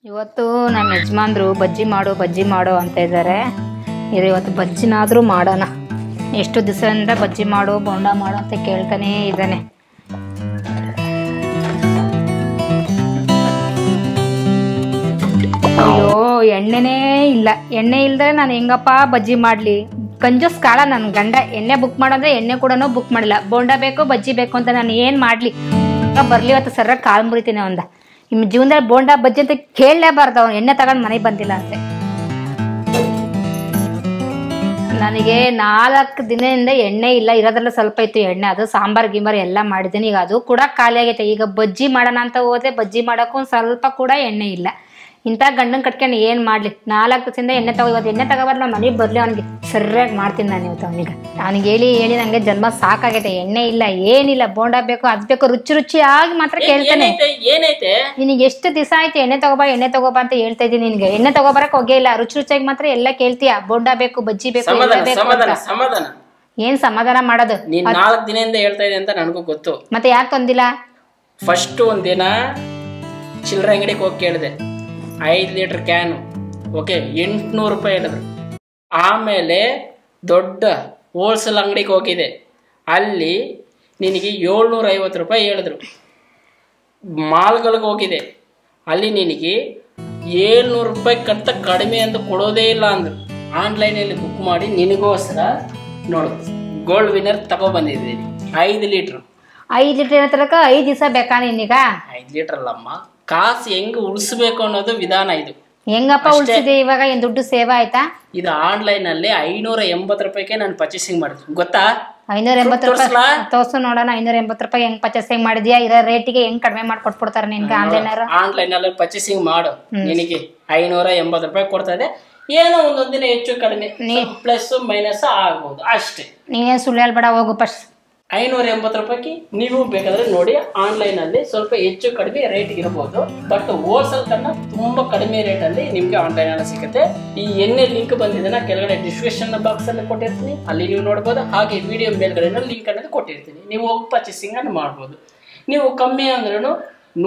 ಇವತ್ತು ನಮ್ಮ ಯಜಮಾನ್ರು ಬಜ್ಜಿ ಮಾಡು ಅಂತ ಇದ್ದಾರೆ. ಇವತ್ತು ಬಜ್ಜಿನಾದರೂ ಮಾಡೋಣ. ಎಷ್ಟು ದಿವಸದಿಂದ ಬಜ್ಜಿ ಮಾಡು ಬೋಂಡ ಮಾಡು ಅಂತ ಕೇಳ್ತಾನೇ ಇದ್ದಾನೆ. ಅಯ್ಯೋ ಎಣ್ಣೆನೇ ಇಲ್ಲ. ಎಣ್ಣೆ ಇಲ್ದ್ರೆ ನಾನು ಹೆಂಗಪ್ಪ ಬಜ್ಜಿ ಮಾಡಲಿ? ಕಂಜೂಸ್ ಕಾಲ ನನ್ನ ಗಂಡ. ಎಣ್ಣೆ ಬುಕ್ ಮಾಡೋದ್ರೆ ಎಣ್ಣೆ ಕೂಡ ಬುಕ್ ಮಾಡಿಲ್ಲ. ಬೋಂಡ ಬೇಕು ಬಜ್ಜಿ ಬೇಕು ಅಂತ ನಾನು ಏನು ಮಾಡಲಿ? ಬರಲಿ ಇವತ್ತು ಸರ ಕಾಲು ಮುರಿತೀನಿ ಒಂದ. ನಿಮ್ಮ ಜೀವನದಲ್ಲಿ ಬೋಂಡ ಬಜ್ಜಿ ಅಂತ ಕೇಳಲೇಬಾರ್ದು. ಅವ್ನು ಎಣ್ಣೆ ತಗೊಂಡು ಮನೆಗೆ ಬಂದಿಲ್ಲ ಅಂತೆ. ನನಗೆ 4 ದಿನದಿಂದ ಎಣ್ಣೆ ಇಲ್ಲ. ಇರೋದ್ರಲ್ಲ ಸ್ವಲ್ಪ ಇತ್ತು ಎಣ್ಣೆ. ಅದು ಸಾಂಬಾರ್ ಗಿಂಬಾರ್ ಎಲ್ಲ ಮಾಡಿದ್ದೀನಿ. ಈಗ ಅದು ಕೂಡ ಖಾಲಿ ಆಗೈತೆ. ಈಗ ಬಜ್ಜಿ ಮಾಡೋಣ ಅಂತ ಹೋದ್ರೆ ಬಜ್ಜಿ ಮಾಡೋಕ್ಕೂ ಸ್ವಲ್ಪ ಕೂಡ ಎಣ್ಣೆ ಇಲ್ಲ. ಇಂಥ ಗಂಡನ ಕಟ್ಕೊಂಡು ಏನು ಮಾಡಲಿ? 4 ದಿವಸದಿಂದ ಎಣ್ಣೆ ಇವತ್ತು ಎಣ್ಣೆ ತಗೋಬಾರ್ದು. ನಾನು ಮನೆಗೆ ಬರಲಿ ಅವ್ನಿಗೆ ಸರಿಯಾಗಿ ಮಾಡ್ತೀನಿ ನಾನು ಇವತ್ತು ಅವ್ನಿಗೆ ಹೇಳಿ ನನಗೆ ಜನ್ಮ ಸಾಕಾಗೈತೆ. ಎಣ್ಣೆ ಇಲ್ಲ ಏನಿಲ್ಲ. ಬೋಂಡ ಬೇಕು ಅದು ಬೇಕು ರುಚಿಯಾಗಿ ಮಾತ್ರ ಕೇಳ್ತಾನೆ. ನಿನಗೆ ಎಷ್ಟು ದಿವಸ ಆಯ್ತು ಎಣ್ಣೆ ತಗೋಬಾ ಅಂತ ಹೇಳ್ತಾ ಇದ್ದೀನಿ. ನಿನ್ಗೆ ಎಣ್ಣೆ ತಗೋಬರಕ್ ಹೋಗೇ ಇಲ್ಲ. ರುಚಿಯಾಗಿ ಮಾತ್ರ ಎಲ್ಲ ಕೇಳ್ತೀಯ. ಬೋಂಡ ಬೇಕು ಬಜ್ಜಿ ಬೇಕು ಏನ್ ಸಮಾಧಾನ ಮಾಡೋದು? 4 ದಿನದಿಂದ ಹೇಳ್ತಾ ಇದೆ ಅಂತ ನನಗೂ ಗೊತ್ತು. ಮತ್ತೆ ಯಾಕೆ ತಂದಿಲ್ಲ? ಫಸ್ಟ್ ಒಂದಿನ ಚಿಲ್ಲರೆ ಅಂಗಡಿಗೆ ಹೋಗಿ ಕೇಳಿದೆ. 5 ಲೀಟರ್ ಕ್ಯಾನು ಓಕೆ 800 ರೂಪಾಯಿ ಹೇಳಿದ್ರು. ಆಮೇಲೆ ದೊಡ್ಡ ಹೋಲ್ಸೇಲ್ ಅಂಗಡಿಗೆ ಹೋಗಿದೆ. ಅಲ್ಲಿ ನಿನಗೆ 750 ರೂಪಾಯಿ ಹೇಳಿದ್ರು. ಮಾಲ್ಗಳಿಗೆ ಹೋಗಿದೆ. ಅಲ್ಲಿ ನಿನಗೆ 700 ರೂಪಾಯಿ ಕಂತ ಕಡಿಮೆ ಅಂತ ಕೊಡೋದೇ ಇಲ್ಲ ಅಂದರು. ಆನ್ಲೈನಲ್ಲಿ ಬುಕ್ ಮಾಡಿ ನಿನಗೋಸ್ಕರ ನೋಡು ಗೋಲ್ಡ್ ವಿನ್ನರ್ ತಗೊಬಂದಿದ್ದೀನಿ. 5 ಲೀಟ್ರ್ 5 ಲೀಟರ್ ತರಕ 5 ದಿವಸ ಬೇಕಾ ನಿನಗ? 5 ಲೀಟರ್ ಅಲ್ಲಮ್ಮ, ಕಾಸು ಹೆಂಗ್ ಉಳಿಸ್ಬೇಕು ಅನ್ನೋದು ವಿಧಾನ ಇದು. ಹೆಂಗಪ್ಪ ಉಳಿಸಿದೆ? ಇವಾಗ ಏನ್ ದುಡ್ಡು ಸೇವ್ ಆಯ್ತಾ? ಇದು ಆನ್ಲೈನ್ ಅಲ್ಲಿ 580 ರೂಪಾಯಿಗೆ ನಾನು ಪರ್ಚೇಸಿಂಗ್ ಮಾಡಿದ್ವಿ. ಗೊತ್ತಾ? 580 ರೂಪಾಯಿ ತೋರ್ಸು ನೋಡೋಣ. 580 ರೂಪಾಯಿ ಹೆಂಗ್ ಪರ್ಚೇಸಿಂಗ್ ಮಾಡಿದ್ಯಾ? ಇರೋ ರೇಟಿಗೆ ಹೆಂಗ್ ಕಡಿಮೆ ಮಾಡ್ಕೊಟ್ಬಿಡ್ತಾರ ನಿನ್ಗೆ ಆನ್ಲೈನ್ ಅಲ್ಲಿ ಪರ್ಚೇಸಿಂಗ್ ಮಾಡು. ನಿನಗೆ 580 ರೂಪಾಯಿ ಕೊಡ್ತಾ ಇದೆ. ಏನೋ ಒಂದೊಂದಿನ ಹೆಚ್ಚು ಕಡಿಮೆ ಪ್ಲಸ್ ಮೈನಸ್ ಆಗ್ಬಹುದು ಅಷ್ಟೇ. ನೀನೇನ್ ಸುಳ್ಳು ಹೇಳ್ಬೇಡ, ಹೋಗು ಫಸ್ಟ್. 580 ರೂಪಾಯಿಗೆ ನೀವು ಬೇಕಾದ್ರೆ ನೋಡಿ. ಆನ್ಲೈನ್ ಅಲ್ಲಿ ಸ್ವಲ್ಪ ಹೆಚ್ಚು ಕಡಿಮೆ ರೇಟ್ ಇರಬಹುದು. ಬಟ್ ಹೋಲ್ಸೇಲ್ ಕನ್ನ ತುಂಬಾ ಕಡಿಮೆ ರೇಟ್ ಅಲ್ಲಿ ನಿಮ್ಗೆ ಆನ್ಲೈನ್ ಅಲ್ಲಿ ಸಿಗುತ್ತೆ. ಈ ಎಣ್ಣೆ ಲಿಂಕ್ ಬಂದಿದೆ ಕೆಳಗಡೆ ಡಿಸ್ಕ್ರಿಪ್ಷನ್ ಬಾಕ್ಸ್ ಅಲ್ಲಿ ಕೊಟ್ಟಿರ್ತೀನಿ, ಅಲ್ಲಿ ನೀವು ನೋಡಬಹುದು. ಹಾಗೆ ವಿಡಿಯೋ ಮೇಲ್ಗಡೆ ಲಿಂಕ್ ಅನ್ನೋದು ಕೊಟ್ಟಿರ್ತೀನಿ. ನೀವು ಹೋಗಿ ಪರ್ಚೇಸಿಂಗ್ ಅನ್ನು ಮಾಡಬಹುದು. ನೀವು ಕಮ್ಮಿ ಅಂದ್ರೂ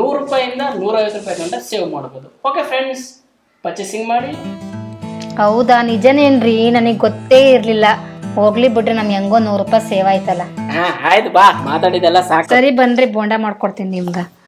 100 ರೂಪಾಯಿಂದ 150 ರೂಪಾಯಿ ಗಂಟ ಸೇವ್ ಮಾಡಬಹುದು. ಓಕೆ ಫ್ರೆಂಡ್ಸ್, ಪರ್ಚೇಸಿಂಗ್ ಮಾಡಿ. ಹೌದಾ? ನಿಜನೇನ್ರಿ? ನನಗೆ ಗೊತ್ತೇ ಇರ್ಲಿಲ್ಲ. ಹೋಗ್ಲಿ ಬಿಡ್ರಿ, ನಮ್ಗೆ ಹೆಂಗೋ 100 ರೂಪಾಯಿ ಸೇವ್ ಆಯ್ತಲ್ಲ. ಆಯ್ತು ಬಾ, ಮಾತಾಡಿದೆಲ್ಲ ಸಾಕು. ಸರಿ ಬನ್ರಿ, ಬೋಂಡ ಮಾಡ್ಕೊಡ್ತೀನಿ ನಿಮ್ಗ.